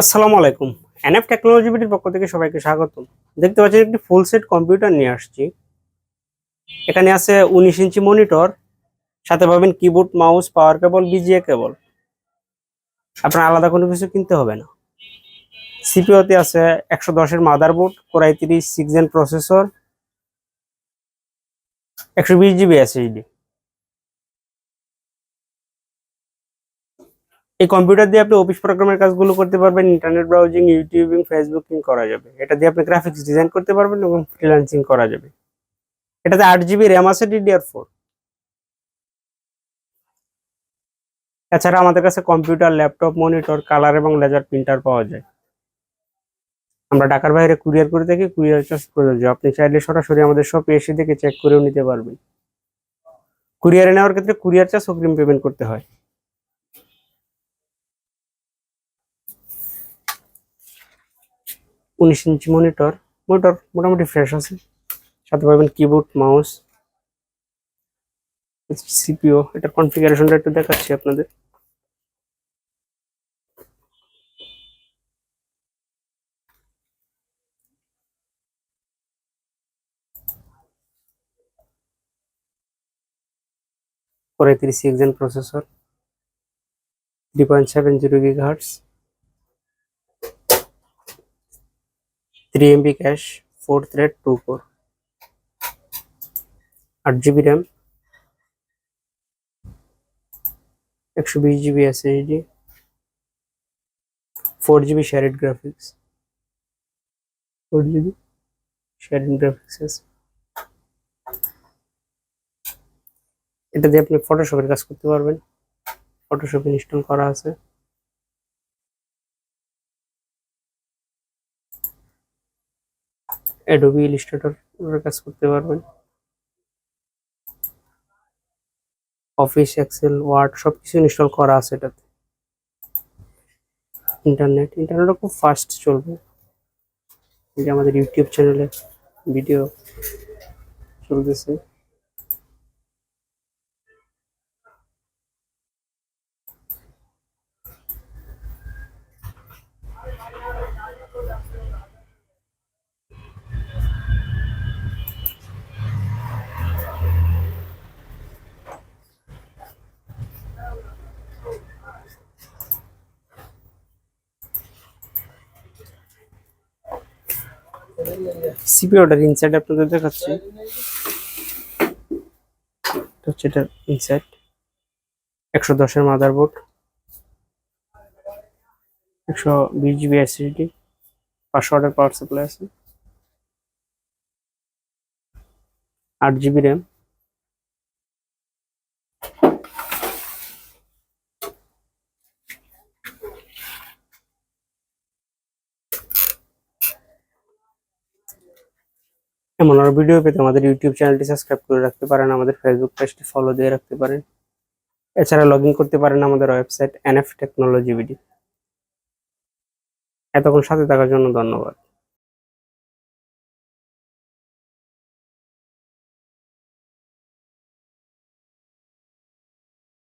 আসসালামু আলাইকুম। NF technology বিডির পক্ষ থেকে সবাইকে স্বাগতম। দেখতে পাচ্ছেন একটি ফুল সেট কম্পিউটার নিয়ে আসছি। এখানে আছে 19 ইঞ্চি মনিটর, সাথে পাবেন কিবোর্ড, মাউস, পাওয়ার কেবল, বিজিএ কেবল। আপনার আলাদা কোনো কিছু কিনতে হবে না। সিপিইউতে আছে 110 এর motherboard, core i3 6 gen processor, 120 GB SSD. এই কম্পিউটার দিয়ে আপনি অফিস প্রোগ্রামের কাজগুলো করতে পারবেন, ইন্টারনেট ব্রাউজিং, ইউটিউবিং, ফেসবুকিং করা যাবে। এটা দিয়ে আপনি গ্রাফিক্স ডিজাইন করতে পারবেন এবং ফ্রিল্যান্সিং করা যাবে। এটাতে 8 জিবি র্যাম আছে, DDR4। এছাড়া আমাদের কাছে কম্পিউটার, ল্যাপটপ, মনিটর, কালার এবং লেজার প্রিন্টার পাওয়া যায়। আমরা ঢাকার বাইরে কুরিয়ার করে থাকি, কুরিয়ার চার্জ প্রযোজ্য। আপনি চাইলে সরাসরি আমাদের শপে এসে দেখে চেক করেও নিতে পারবেন। কুরিয়ারে নেওয়ার ক্ষেত্রে কুরিয়ার চার্জ অগ্রিম পেমেন্ট করতে হয়। 19 ইঞ্চি মনিটর মোটামুটি ফ্রেশ আছে। সাথে পাবেন কিবোর্ড, মাউস, সিপিইউ। এটার কনফিগারেশনটা একটু দেখাচ্ছি আপনাদের। Core i3 6 gen processor, 3.70 GHz, 3 MB cache, 4 thread, 2 core, 8 GB RAM, 120 GB SSD, 4 GB shared graphics, 4 GB shared graphics আছে। এটা দিয়ে আপনি ফটোশপের কাজ করতে পারবেন। ফটোশপ ইনস্টল করা আছে। অ্যাডোবি ইলাস্ট্রেটর কাজ করতে পারবেন। অফিস, এক্সেল, ওয়ার্ড সবকিছু ইনস্টল করা আছে এটাতে। ইন্টারনেটও খুব ফাস্ট চলবে। এই যে আমাদের ইউটিউব চ্যানেলে ভিডিও চলতেছে। সিপিইউটার ইনসাইড আপনাদের দেখাচ্ছি। এটা হচ্ছে এটার ইনসাইড। 110 এর মাদারবোর্ড, 120 জিবি এসএসডি, 500 ওয়াটের পাওয়ার সাপ্লাই আছে, 8 জিবি র্যাম। এমন আরো ভিডিও পেতে আমাদের ইউটিউব চ্যানেলটি সাবস্ক্রাইব করে রাখতে পারেন, আমাদের ফেসবুক পেজটি ফলো দিয়ে রাখতে পারেন। এছাড়া লগ ইন করতে পারেন আমাদের ওয়েবসাইট এনএফ টেকনোলজি বিডি। এতক্ষণ সাথে থাকার জন্য ধন্যবাদ।